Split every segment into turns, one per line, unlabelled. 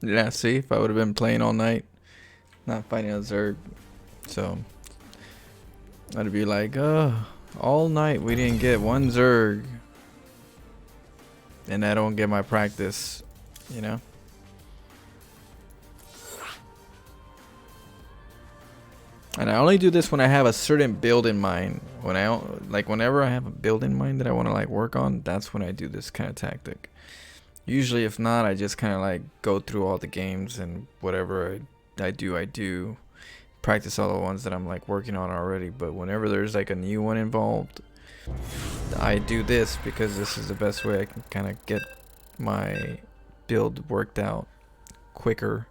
Yeah, see, if I would have been playing all night, not fighting a Zerg, so I'd be like, all night we didn't get one Zerg, and I don't get my practice, you know? And I only do this when I have a certain build in mind. When I like, whenever I have a build in mind that I want to like work on, that's when I do this kind of tactic. Usually, if not, I just kind of like go through all the games and whatever I do. Practice all the ones that I'm like working on already. But whenever there's like a new one involved, I do this because this is the best way I can kind of get my build worked out quicker.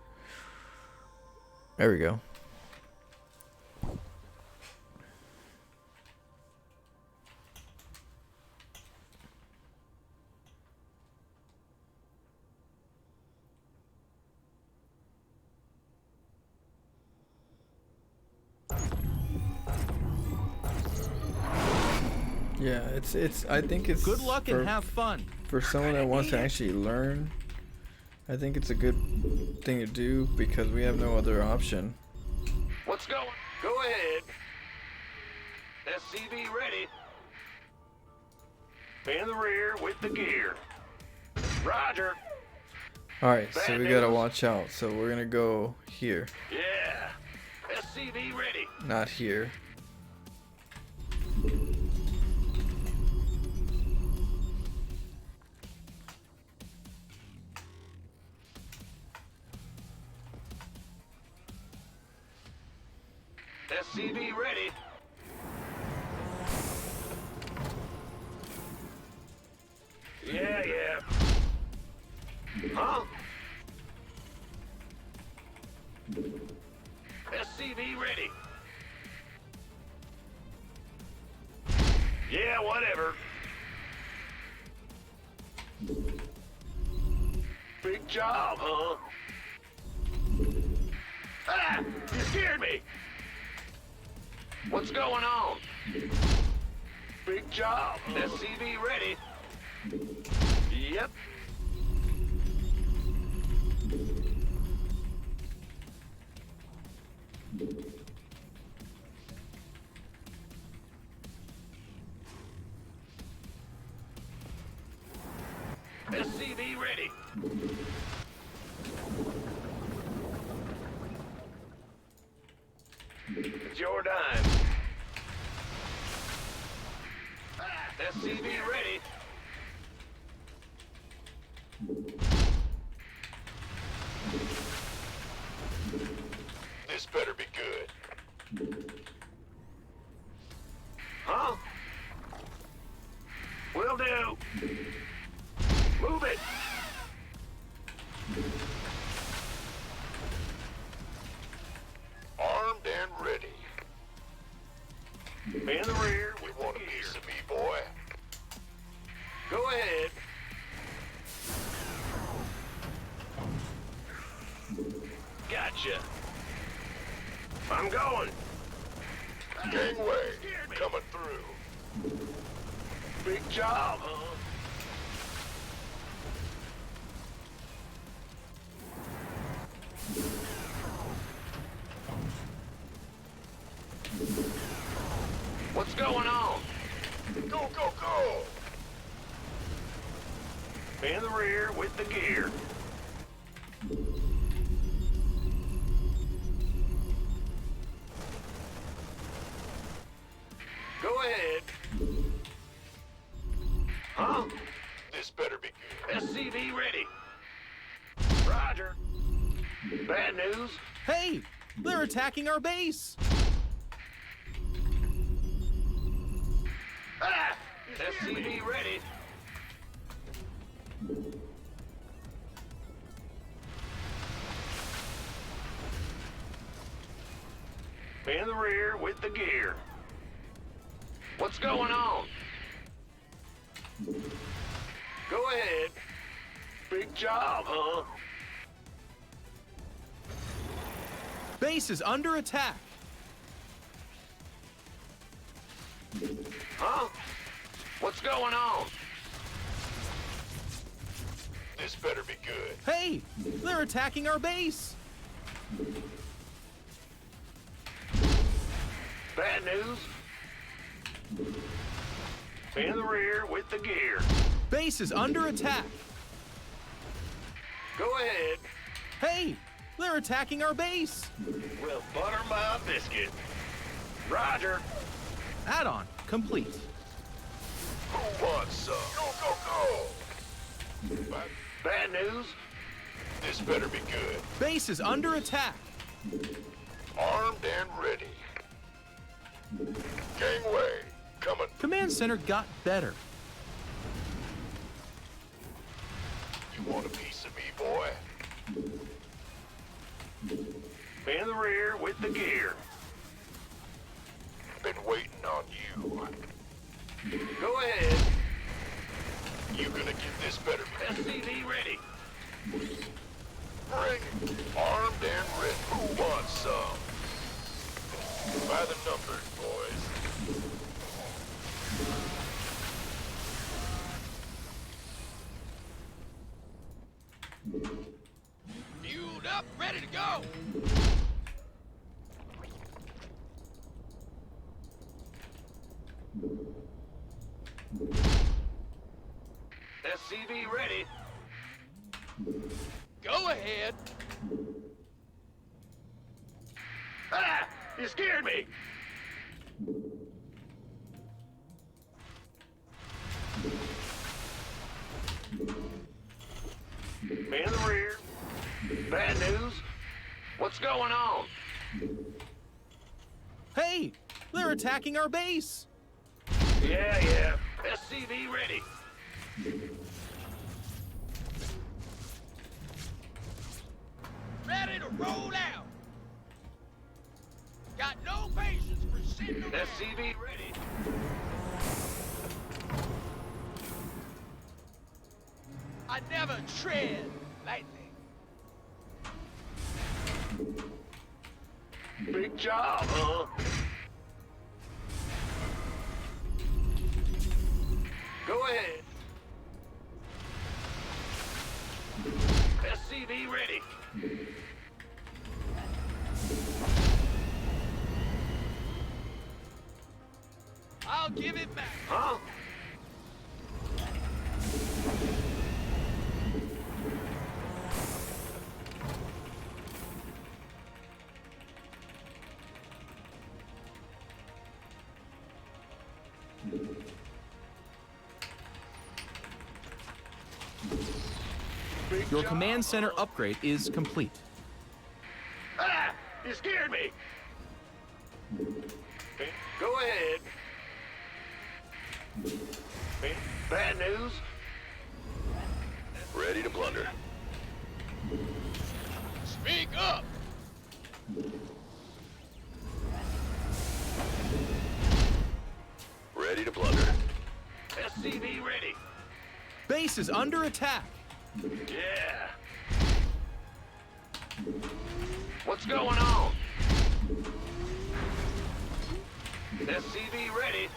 There we go. Yeah, it's I think it's
good luck and have fun.
For someone that wants to actually learn, I think it's a good thing to do because we have no other option.
What's going? Go ahead. SCV ready. In the rear with the gear. Roger.
Alright, so we gotta watch out. So we're gonna go here.
Yeah. SCV ready.
Not here.
SCV ready. Yeah. Huh? SCV ready. Yeah, whatever. Big job, huh? Ah! You scared me! What's going on? Big job. SCV ready. Yep. SCV ready. It's your dime. SCV ready. This better be good. Huh? Will do. Move it. Armed and ready. In the rear. We want a piece of me, boy. Go ahead. Gotcha. I'm going. Gangway coming through. Big job, huh? What's going on? Go, go, go! In the rear with the gear. Go ahead. Huh? This better be good. SCV ready. Roger. Bad news?
Hey, they're attacking our base.
Ah! SCV ready. In the rear with the gear. What's going on? Go ahead. Big job, huh?
Base is under attack.
Huh? What's going on? This better be good.
Hey, they're attacking our base.
Bad news. In the rear with the gear.
Base is under attack.
Go ahead.
Hey, they're attacking our base.
Well, butter my biscuit. Roger.
Add-on complete.
Who wants some? Go, go, go! Bad news? This better be good.
Base is under attack.
Armed and ready. Gangway, coming.
Command center got better.
You want a piece of me, boy? In the rear with the gear. Been waiting on you. Go ahead. You gonna get this better. SCV ready. Bring it. Armed and ready. Who wants some? By the numbers, boys.
Fueled up, ready to go.
SCV ready.
Go ahead.
Ah! You scared me! In the rear. Bad news? What's going on?
Hey, they're attacking our base.
Yeah. SCV ready.
Ready to roll out. Got no patience for sitting around.
SCV ready.
I never tread lightly.
Big job, huh? Go ahead. SCV ready.
I'll give it back.
Huh? Big
Your
job,
command center
huh?
upgrade is complete.
Ah! You scared me! Go ahead. Bad news? Ready to plunder.
Speak up.
Ready to plunder. SCV ready.
Base is under attack.
Yeah. What's going on? SCV ready.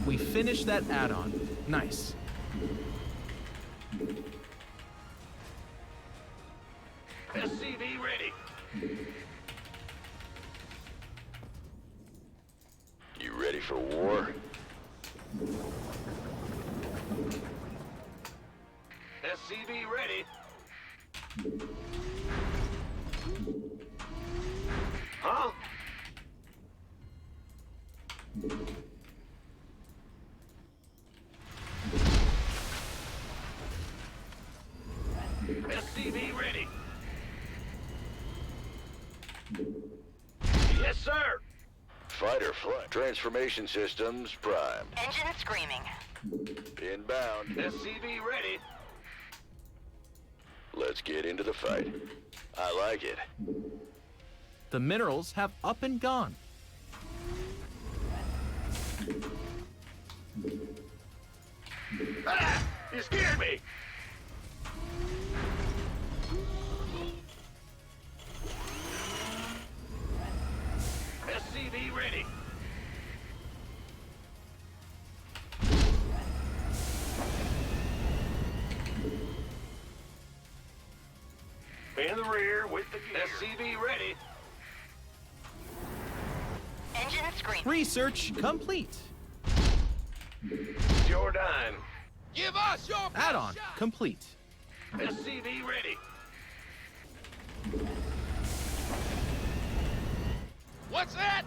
We finished that add-on. Nice.
SCV ready. You ready for war? SCV ready. Huh? SCV ready. Yes, sir. Fighter flight. Transformation systems primed.
Engine screaming.
Inbound. SCV ready. Let's get into the fight. I like it.
The minerals have up and gone.
Ah! You scared me! SCV ready. rear with the gear. SCV ready.
Engine screen.
Research complete.
It's your dime.
Give us your best
Add-on
shot.
complete.
SCV ready.
What's that?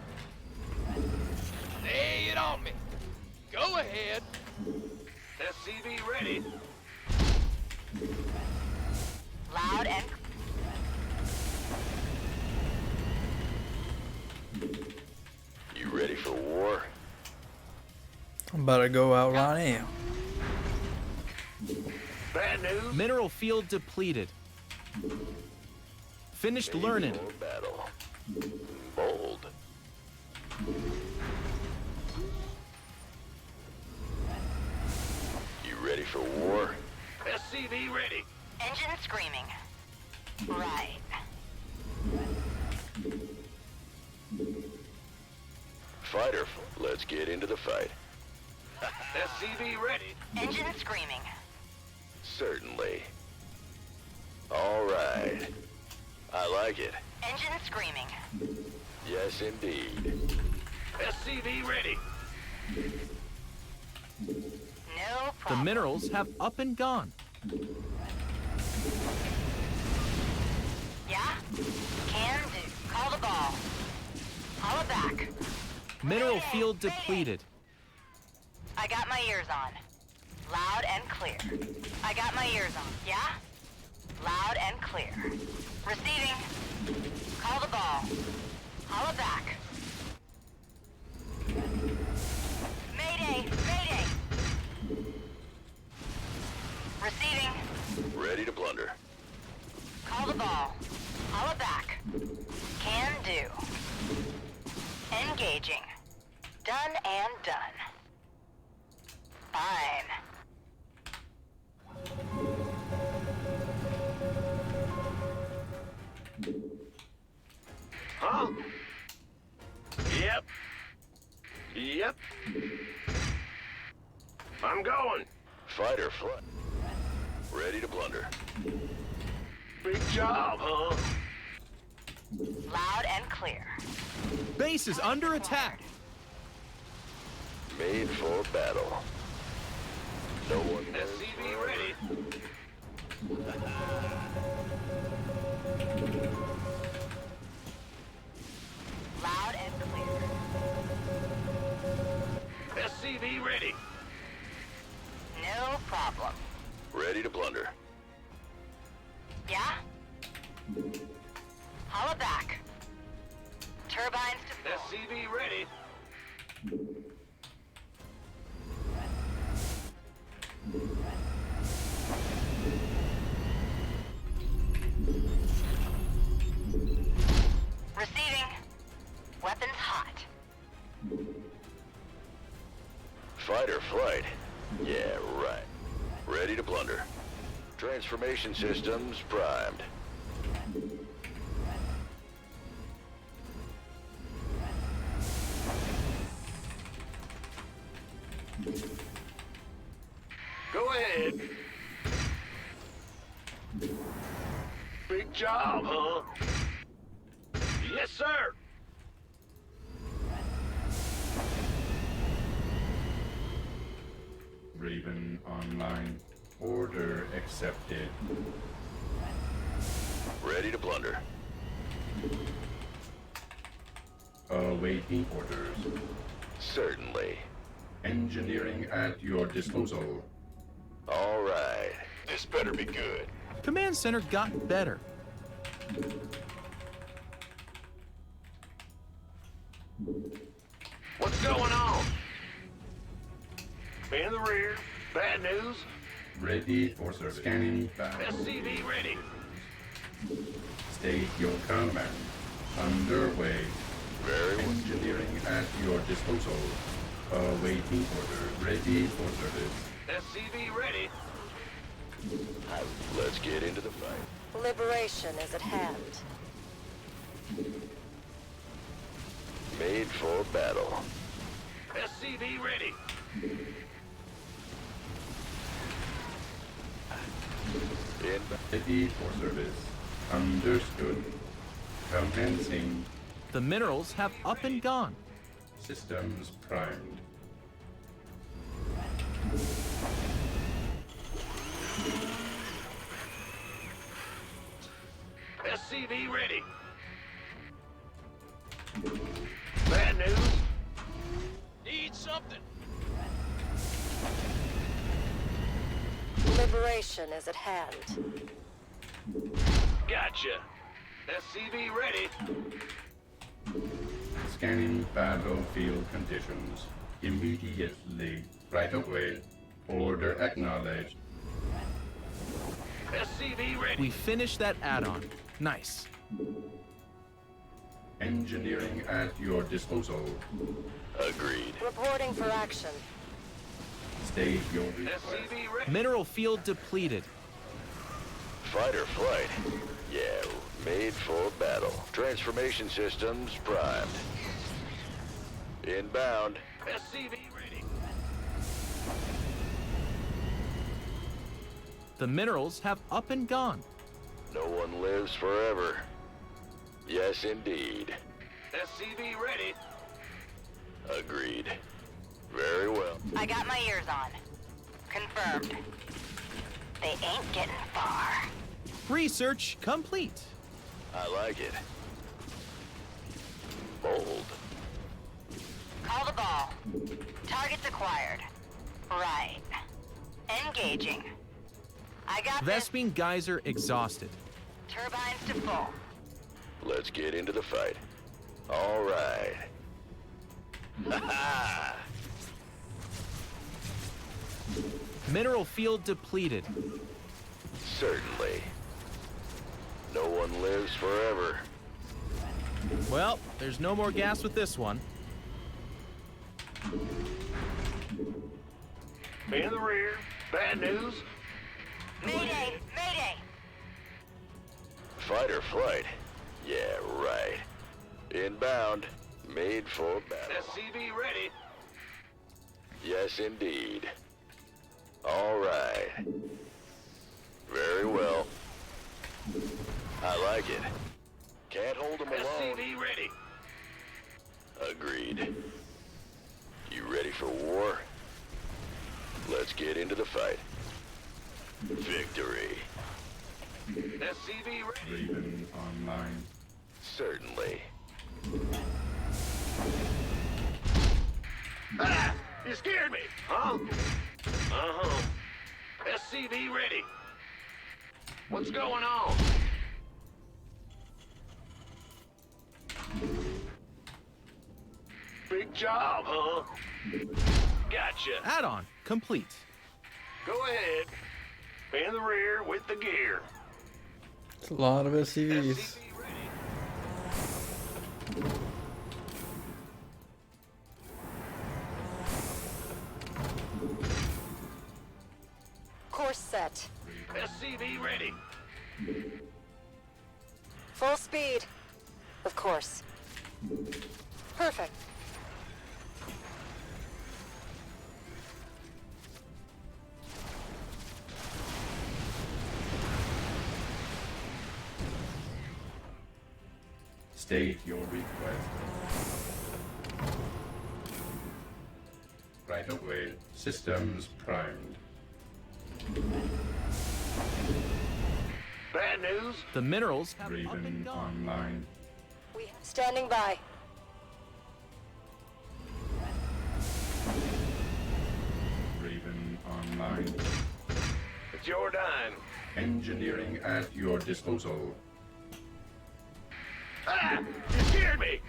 Lay it on me. Go ahead.
SCV ready.
Loud and
You ready for war?
I'm about to go out right now.
Bad news.
Mineral field depleted. Finished learning.
For battle. Bold. You ready for war? SCV ready.
engine screaming. Right.
Fighter, let's get into the fight. SCV ready.
Engine screaming.
Certainly. All right. I like it.
Engine screaming.
Yes, indeed. SCV ready.
No
The
problem.
minerals have up and gone.
Yeah? Can do. Call the ball. Holla back.
Mineral field depleted.
I got my ears on. Loud and clear. I got my ears on. Yeah? Loud and clear. Receiving. Call the ball. Holla back. Mayday! Mayday! Receiving.
Ready to blunder.
Call the ball. Holla back. Can do. Engaging. Done and done. Fine.
Huh? Yep. Yep. I'm going. Fighter flight. Ready to blunder. Big job, huh?
Loud and clear.
Base is under attack.
Made for battle. No one. SCV ready.
Loud and clear.
SCV ready.
No problem.
Ready to blunder.
Yeah? Holla back. Turbines to full.
SCV ready.
Receiving. Weapons hot.
Fighter flight. Yeah, right. Ready to blunder. Transformation systems primed. Go ahead. Big job, huh? Yes, sir.
Raven online. Order accepted.
Ready to blunder.
Awaiting orders.
Certainly.
Engineering at your disposal.
All right. This better be good.
Command center got better.
What's going on? In the rear. Bad news.
Ready for service. Scanning back.
SCV ready.
State your command. Underway.
Very well.
Engineering at your disposal. Awaiting order. Ready for service.
SCV ready. Let's get into the fight.
Liberation is at hand.
Made for battle. SCV ready. In
Ready for service. Understood. Commencing.
The minerals have up and gone.
Systems primed.
SCV ready. Bad news.
Need something.
Liberation is at hand.
Gotcha. SCV ready.
Scanning battlefield conditions. Immediately. Right away. Order acknowledged.
SCV ready.
We finished that add-on. Nice.
Engineering at your disposal.
Agreed.
Reporting for action.
State your request.
SCV ready.
Mineral field depleted.
Fight or flight. Yeah, made for battle. Transformation systems primed. Inbound. SCV ready.
The minerals have up and gone.
No one lives forever. Yes, indeed. SCV ready. Agreed. Very well.
I got my ears on. Confirmed. They ain't getting far.
Research complete.
I like it. Bold.
Call the ball. Targets acquired. Right. Engaging. I got this.
Vespine geyser exhausted.
Turbines to full.
Let's get into the fight. All right. Ha
Mineral field depleted.
Certainly. No one lives forever.
Well, there's no more gas with this one.
In the rear. Bad news.
Mayday! Mayday!
Fight or flight. Yeah, right. Inbound. Made for battle. SCV ready. Yes, indeed. All right. Very well. I like it. Can't hold them alone. SCV ready. Agreed. You ready for war? Let's get into the fight. Victory. SCV ready.
Raven online.
Certainly. Ah! You scared me, huh? Uh-huh. SCV ready. What's going on? Big job, huh? Gotcha.
Add-on complete.
Go ahead. In the rear with the gear.
It's a lot of SCVs.
SCV ready.
Course set.
SCV ready.
Full speed. Of course. Perfect.
State your request. Right away. Systems primed.
Bad news.
The minerals have up and
Raven
gone.
online.
Standing by.
Raven online.
It's your dime.
Engineering at your disposal.
Ah! You scared me.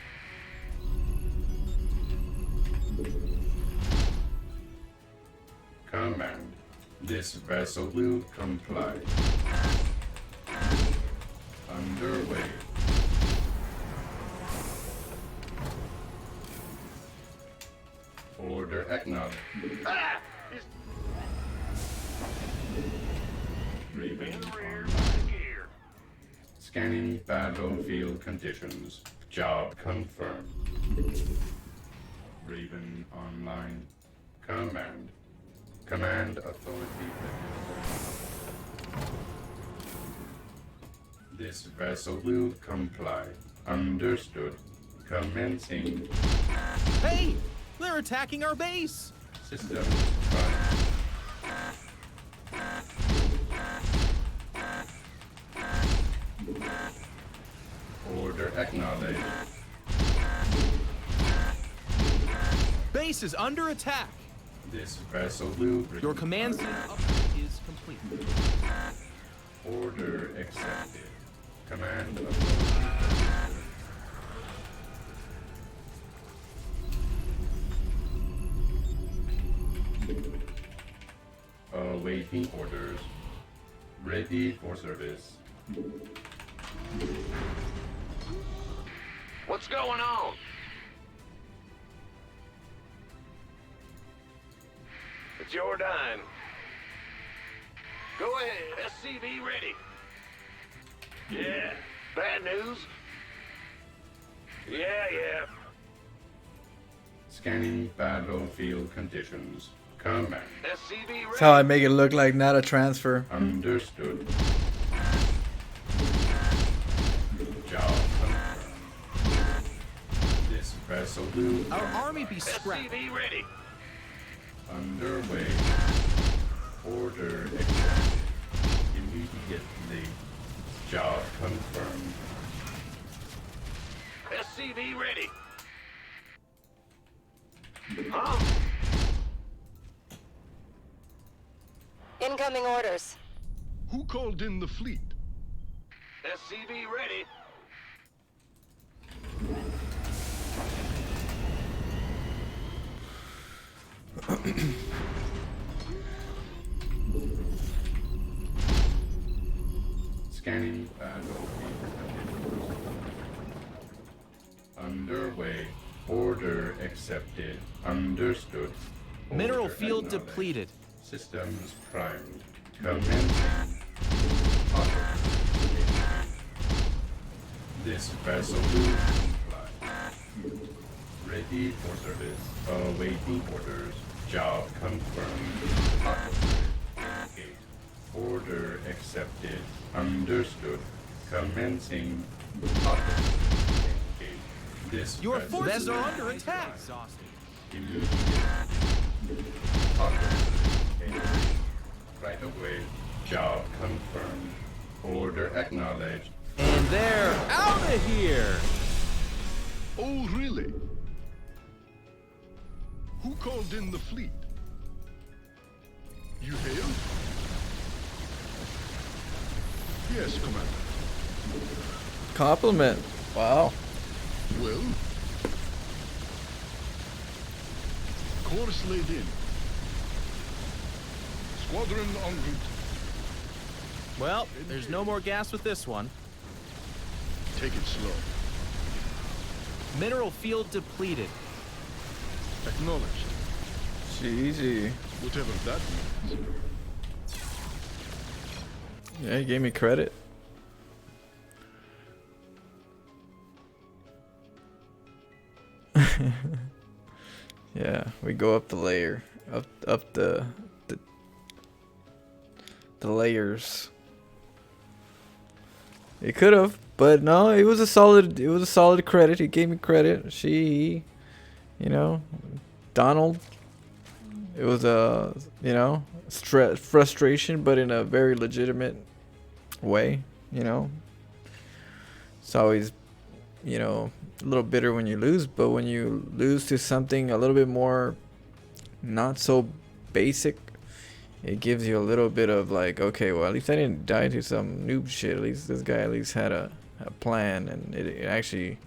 Command. This vessel will comply. Underway. Order acknowledged.
Ah!
Raven
In the rear
online.
with the gear.
Scanning battlefield conditions. Job confirmed. Raven online. Command. Command authority registered. This vessel will comply. Understood. Commencing
Hey! They're attacking our base!
system prime. Order acknowledged.
Base is under attack!
This vessel will
Your command center upgrade is complete.
Order accepted. Command uploaded. Awaiting orders. Ready for service.
What's going on? It's your dime. Go ahead, SCV ready. Yeah, bad news? Yeah.
Scanning battlefield conditions. Command.
SCV ready.
That's how I make it look like not a transfer.
Understood. Job confirmed. This vessel will
Our army be scrapped.
SCV ready.
underway. Order accepted. Immediately. Job confirmed.
SCV ready. Huh?
Incoming orders.
Who called in the fleet? SCV ready.
Scanning battlefield conditions. Underway. Order accepted. Understood.
Mineral
Order
field
acknowledged.
depleted.
Systems primed. Commencing. Auto. This vessel will comply. Ready for service. Awaiting orders. Job confirmed. Auto. Order accepted. Understood. Commencing. Auto. This
Your
vessel
forces
will
are under attack!
immediately. Auto. Right away. Job confirmed. Order acknowledged.
And they're out of here!
Oh, really? Who called in the fleet? You hail? Yes, Commander.
Compliment. Wow.
Well? Course laid in. Squadron en route.
Well, there's no more gas with this one.
Take it slow.
Mineral field depleted.
Acknowledged.
Easy.
Whatever that means.
Yeah, he gave me credit. Yeah, we go up the layer, up the layers. It could have, but no, it was a solid credit. He gave me credit. You know, Donald. It was a, frustration, but in a very legitimate way. It's always, a little bitter when you lose, but when you lose to something a little bit more not so basic, it gives you a little bit of like, okay, well, at least I didn't die to some noob shit. At least this guy at least had a plan, and it actually,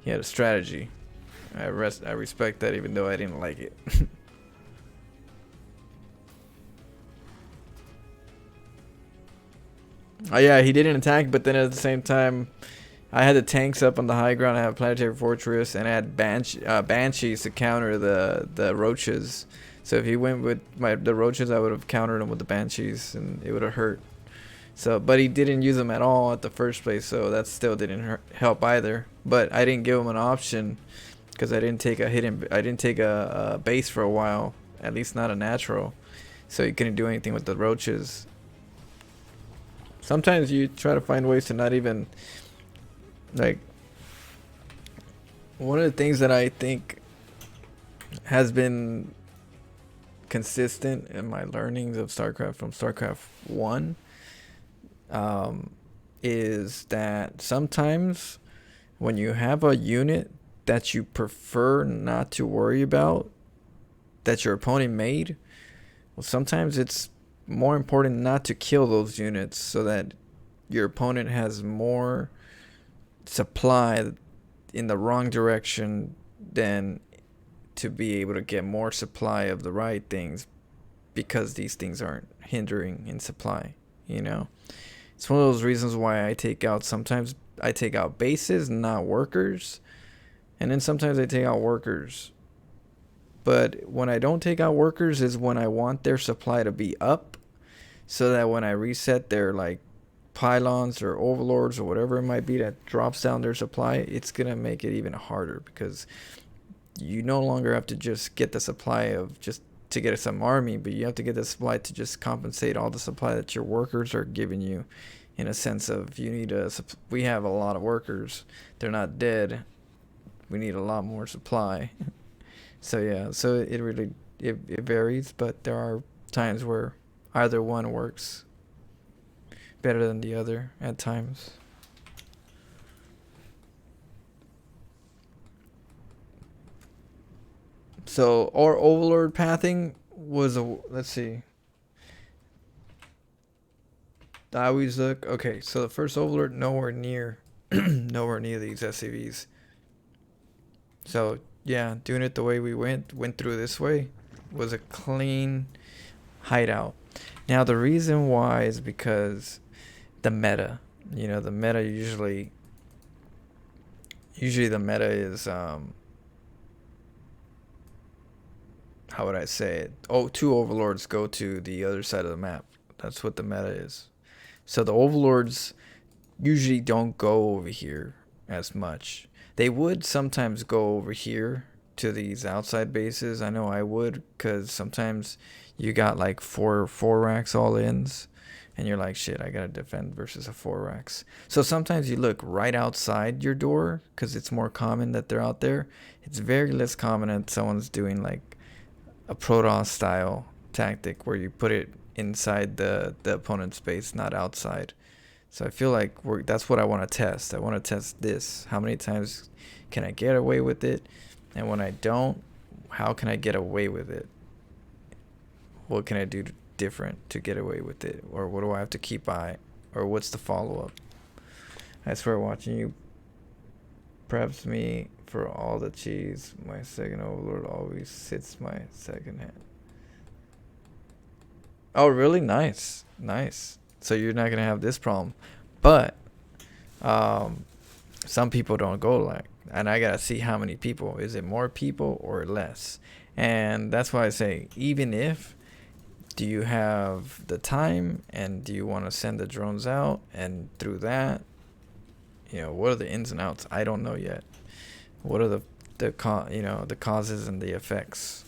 he had a strategy. I respect that, even though I didn't like it. Oh yeah, he didn't attack, but then at the same time, I had the tanks up on the high ground. I had Planetary Fortress, and I had Banshees to counter the roaches. So if he went with the roaches, I would have countered him with the Banshees, and it would have hurt. So, but he didn't use them at all at the first place, so that still didn't help either. But I didn't give him an option because I didn't take a base for a while, at least not a natural. So he couldn't do anything with the roaches. Sometimes you try to find ways to not even, like, one of the things that I think has been consistent in my learnings of StarCraft from StarCraft 1 is that sometimes when you have a unit that you prefer not to worry about that your opponent made, well, sometimes it's more important not to kill those units so that your opponent has more supply in the wrong direction than to be able to get more supply of the right things, because these things aren't hindering in supply, you know. It's one of those reasons why sometimes I take out bases, not workers, and then sometimes I take out workers. But when I don't take out workers is when I want their supply to be up, so that when I reset their like pylons or overlords or whatever it might be that drops down their supply, it's gonna make it even harder, because you no longer have to just get the supply of just to get some army, but you have to get the supply to just compensate all the supply that your workers are giving you, in a sense of we have a lot of workers, they're not dead, we need a lot more supply. So yeah, so it really it varies, but there are times where either one works better than the other at times. So our overlord pathing was let's see. I always look, okay, so the first overlord nowhere near nowhere near these SCVs. So yeah, doing it the way we went through this way was a clean hideout. Now the reason why is because the meta, you know, the meta usually the meta is how would I say it? Oh, two overlords go to the other side of the map. That's what the meta is. So the overlords usually don't go over here as much. They would sometimes go over here to these outside bases. I know I would, because sometimes you got like four racks all ins, and you're like, shit, I gotta defend versus a 4 racks. So sometimes you look right outside your door, because it's more common that they're out there. It's very less common that someone's doing like a Protoss style tactic where you put it inside the opponent's base, not outside. So I feel like that's what I want to test. I want to test this. How many times can I get away with it? And when I don't, how can I get away with it? What can I do different to get away with it? Or what do I have to keep by? Or what's the follow-up? I swear watching you preps me for all the cheese. My second overlord always sits my second hand. Oh, really? Nice. Nice. So you're not going to have this problem. But some people don't go like, and I got to see how many people. Is it more people or less? And that's why I say, even if, do you have the time, and do you want to send the drones out? And through that, you know, what are the ins and outs? I don't know yet. What are the causes and the effects?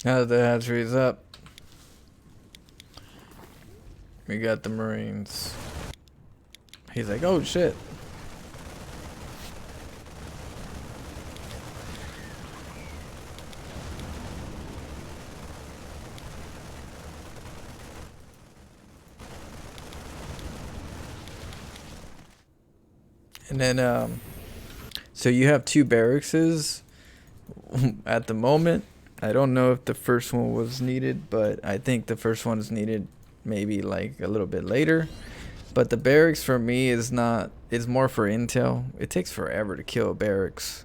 Now the hatchery's up, we got the Marines. He's like, oh shit. And then so you have 2 barracks at the moment. I don't know if the first one was needed, but I think the first one is needed maybe like a little bit later. But the barracks for me is more for intel. It takes forever to kill barracks,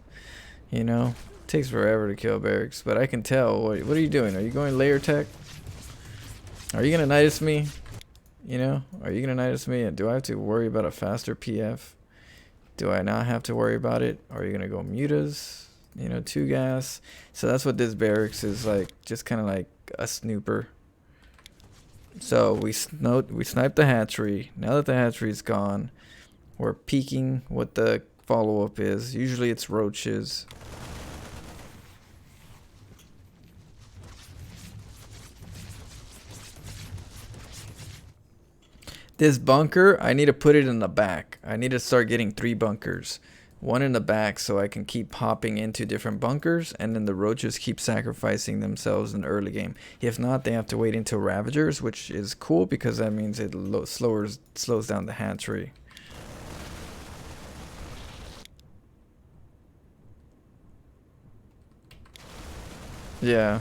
you know? It takes forever to kill barracks, but I can tell. What are you doing? Are you going layer tech? Are you gonna Nidus me? You know? Are you gonna Nidus me? Do I have to worry about a faster PF? Do I not have to worry about it? Are you gonna go mutas? You know, 2 gas. So that's what this barracks is like, just kind of like a snooper. So we sniped the hatchery. Now that the hatchery's gone, we're peeking what the follow-up is. Usually it's roaches. This bunker, I need to put it in the back. I need to start getting 3 bunkers. 1 in the back so I can keep hopping into different bunkers, and then the roaches keep sacrificing themselves in the early game. If not, they have to wait until Ravagers, which is cool because that means it slows down the hatchery. Yeah.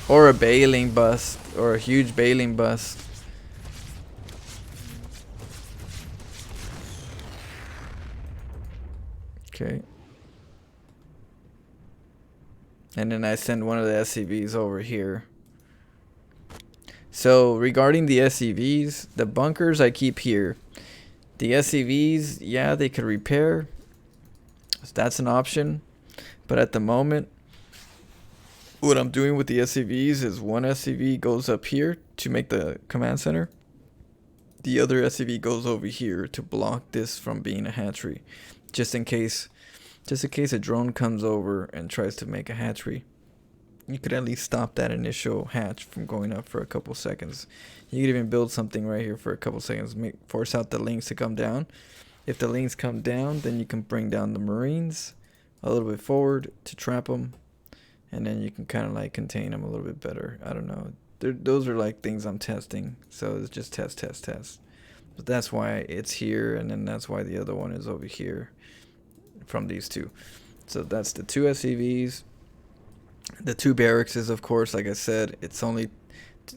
Or a bailing bust, or a huge bailing bust. Okay. And then I send one of the SCVs over here. So regarding the SCVs, the bunkers I keep here. The SCVs, yeah, they could repair. So that's an option. But at the moment, what I'm doing with the SCVs is one SCV goes up here to make the command center. The other SCV goes over here to block this from being a hatchery. Just in case a drone comes over and tries to make a hatchery, you could at least stop that initial hatch from going up for a couple seconds. You could even build something right here for a couple seconds, force out the lings to come down. If the lings come down, then you can bring down the Marines a little bit forward to trap them, and then you can kind of like contain them a little bit better. I don't know. Those are like things I'm testing, so it's just test. But that's why it's here, and then that's why the other one is over here from these 2. So that's the 2 SCVs. The 2 barracks is, of course, like I said, it's only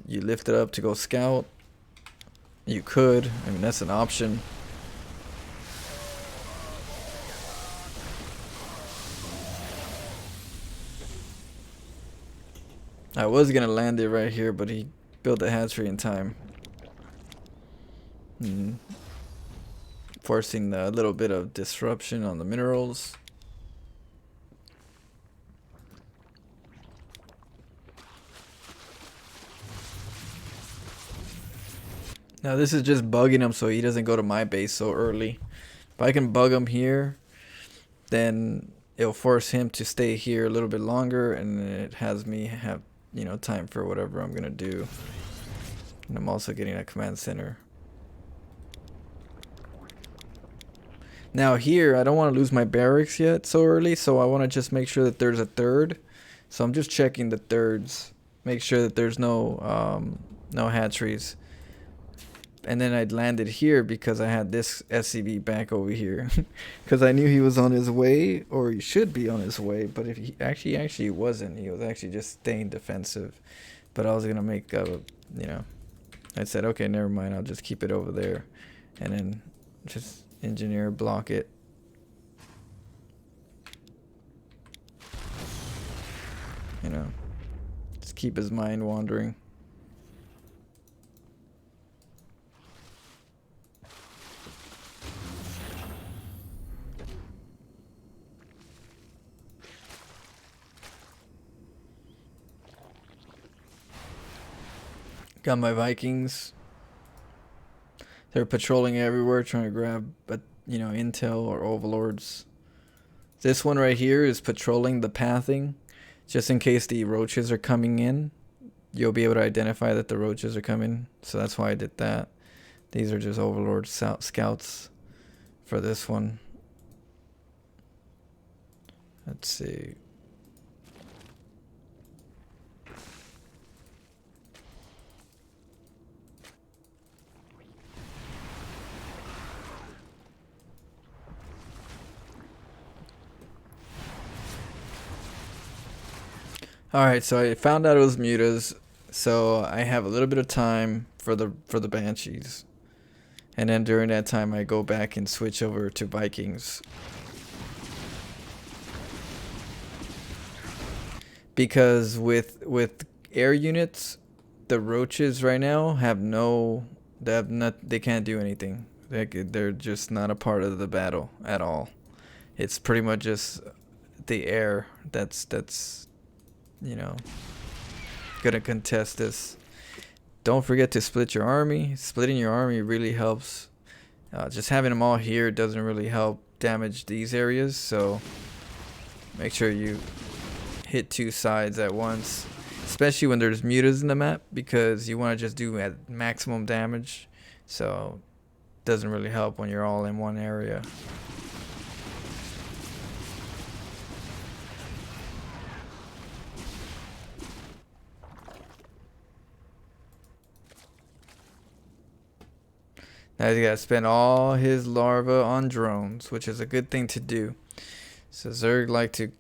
you lift it up to go scout. You could, I mean, that's an option. I was gonna land it right here, but he built the hatchery in time. Forcing a little bit of disruption on the minerals. Now this is just bugging him so he doesn't go to my base so early. If I can bug him here, then it'll force him to stay here a little bit longer, and it has me have, you know, time for whatever I'm gonna do. And I'm also getting a command center. Now here, I don't want to lose my barracks yet so early, so I want to just make sure that there's a third. So I'm just checking the thirds, make sure that there's no hatcheries. And then I'd landed here because I had this SCV back over here, because I knew he was on his way, or he should be on his way. But if he actually wasn't, he was actually just staying defensive. But I was gonna make you know, I said, okay, never mind, I'll just keep it over there, and then just engineer block it. You know, just keep his mind wandering. Got my Vikings. They're patrolling everywhere, trying to grab, you know, intel or overlords. This one right here is patrolling the pathing, just in case the roaches are coming in. You'll be able to identify that the roaches are coming, so that's why I did that. These are just overlord scouts for this one. Let's see. Alright, so I found out it was mutas, so I have a little bit of time for the Banshees. And then during that time I go back and switch over to Vikings. Because with air units, the roaches right now have they can't do anything. They're just not a part of the battle at all. It's pretty much just the air that's you know gonna contest this. Don't forget to split your army. Splitting your army really helps. Just having them all here doesn't really help damage these areas, so make sure you hit two sides at once, especially when there's mutas in the map, because you want to just do at maximum damage, so it doesn't really help when you're all in one area. Now he's got to spend all his larvae on drones, which is a good thing to do. So Zerg like to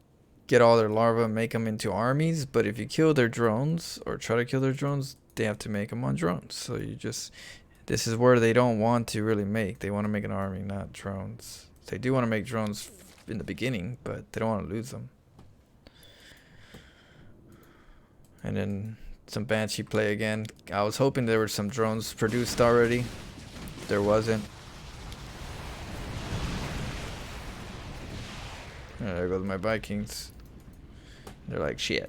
get all their larvae and make them into armies, but if you kill their drones or try to kill their drones, they have to make them on drones. So this is where they don't want to really make. They want to make an army, not drones. They do want to make drones in the beginning, but they don't want to lose them. And then some Banshee play again. I was hoping there were some drones produced already. There wasn't. Oh, there goes my Vikings. They're like shit.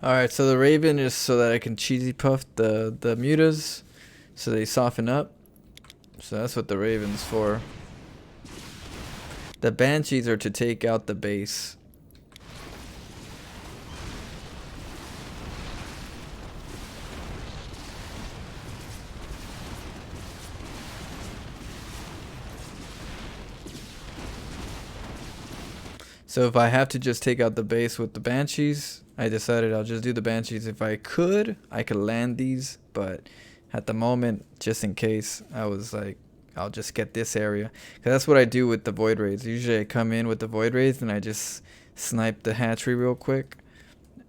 Alright, so the Raven is so that I can cheesy puff the mutas so they soften up. So that's what the Raven's for. The Banshees are to take out the base. So if I have to just take out the base with the Banshees, I decided I'll just do the Banshees. If I could land these, but at the moment, just in case, I was like, I'll just get this area. Because that's what I do with the Void Raids. Usually I come in with the Void Raids and I just snipe the hatchery real quick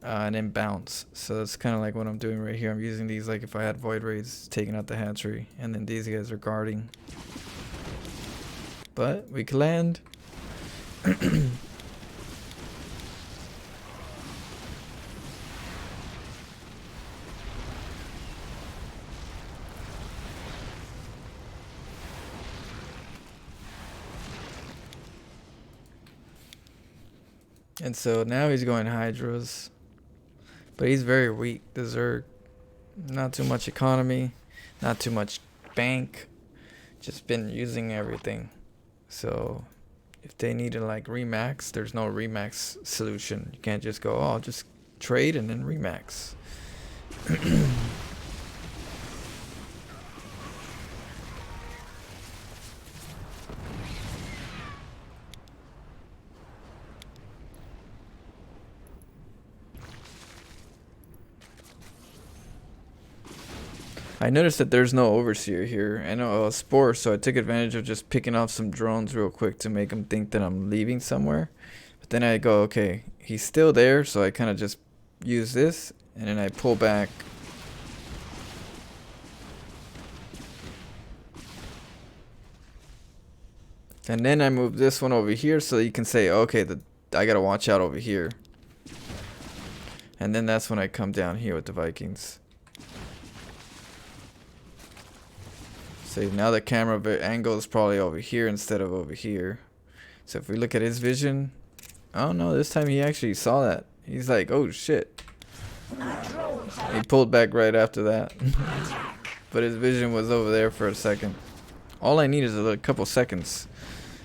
and then bounce. So that's kind of like what I'm doing right here. I'm using these like if I had Void Raids, taking out the hatchery. And then these guys are guarding. But we can land. And so now he's going Hydras. But he's very weak, the Zerg. Not too much economy. Not too much bank. Just been using everything. So if they need to like remax, there's no remax solution. You can't just go, oh, I'll just trade and then remax. I noticed that there's no overseer here. I know a spore, so I took advantage of just picking off some drones real quick to make them think that I'm leaving somewhere. But then I go, okay, he's still there, so I kind of just use this, and then I pull back. And then I move this one over here so you can say, okay, I gotta watch out over here. And then that's when I come down here with the Vikings. So now the camera angle is probably over here instead of over here. So if we look at his vision, oh no, this time he actually saw that. He's like, oh shit. He pulled back right after that. But his vision was over there for a second. All I need is a couple seconds,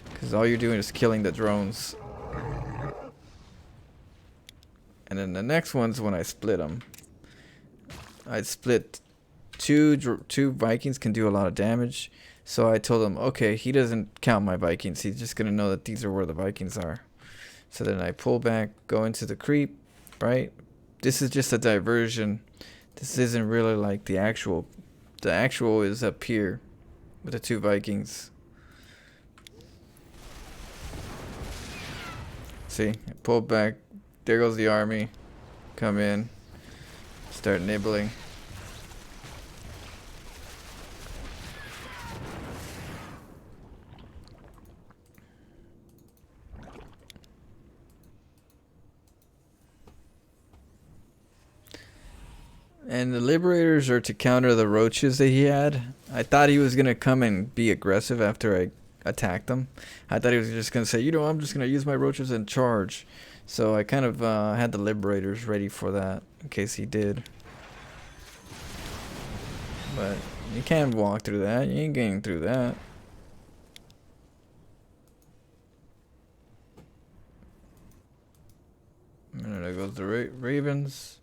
because all you're doing is killing the drones. And then the next one's when I split them. I split two Vikings can do a lot of damage. So I told him, okay, he doesn't count my Vikings. He's just going to know that these are where the Vikings are. So then I pull back, go into the creep, right? This is just a diversion. This isn't really like the actual. The actual is up here with the two Vikings. See, I pull back. There goes the army. Come in. Start nibbling. And the liberators are to counter the roaches that he had. I thought he was gonna come and be aggressive after I attacked him. I thought he was just gonna say, you know, I'm just gonna use my roaches and charge. So I kind of had the liberators ready for that in case he did. But you can't walk through that. You ain't getting through that. And there goes the Ravens.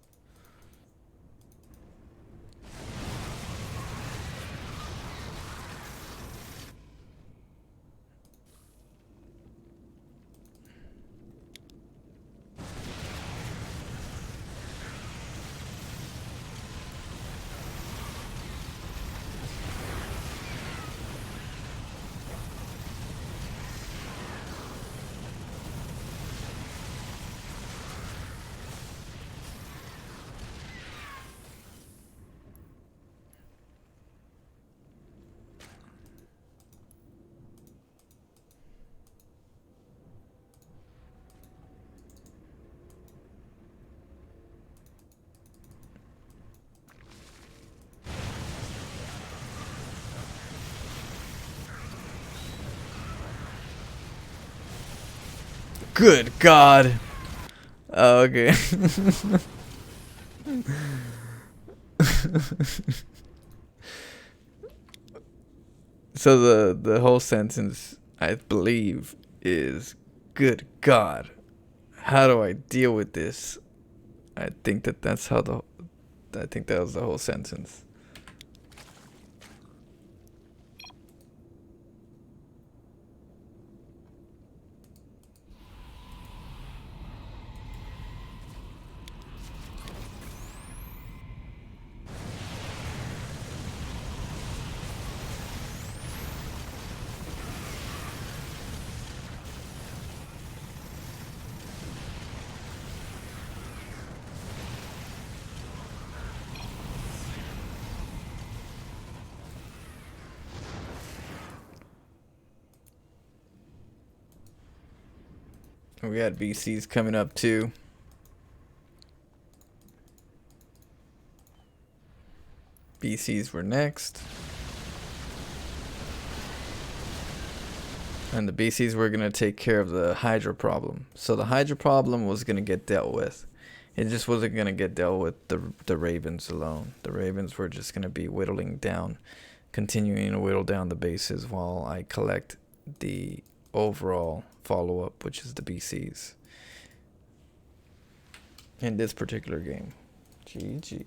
Good God. Oh, okay. So the whole sentence, I believe, is good God. How do I deal with this? I think that that's how I think that was the whole sentence. We got BCs coming up too. BCs were next. And the BCs were going to take care of the Hydra problem. So the Hydra problem was going to get dealt with. It just wasn't going to get dealt with the Ravens alone. The Ravens were just going to be whittling down, continuing to whittle down the bases while I collect the overall follow-up, which is the BCs. In this particular game. GG.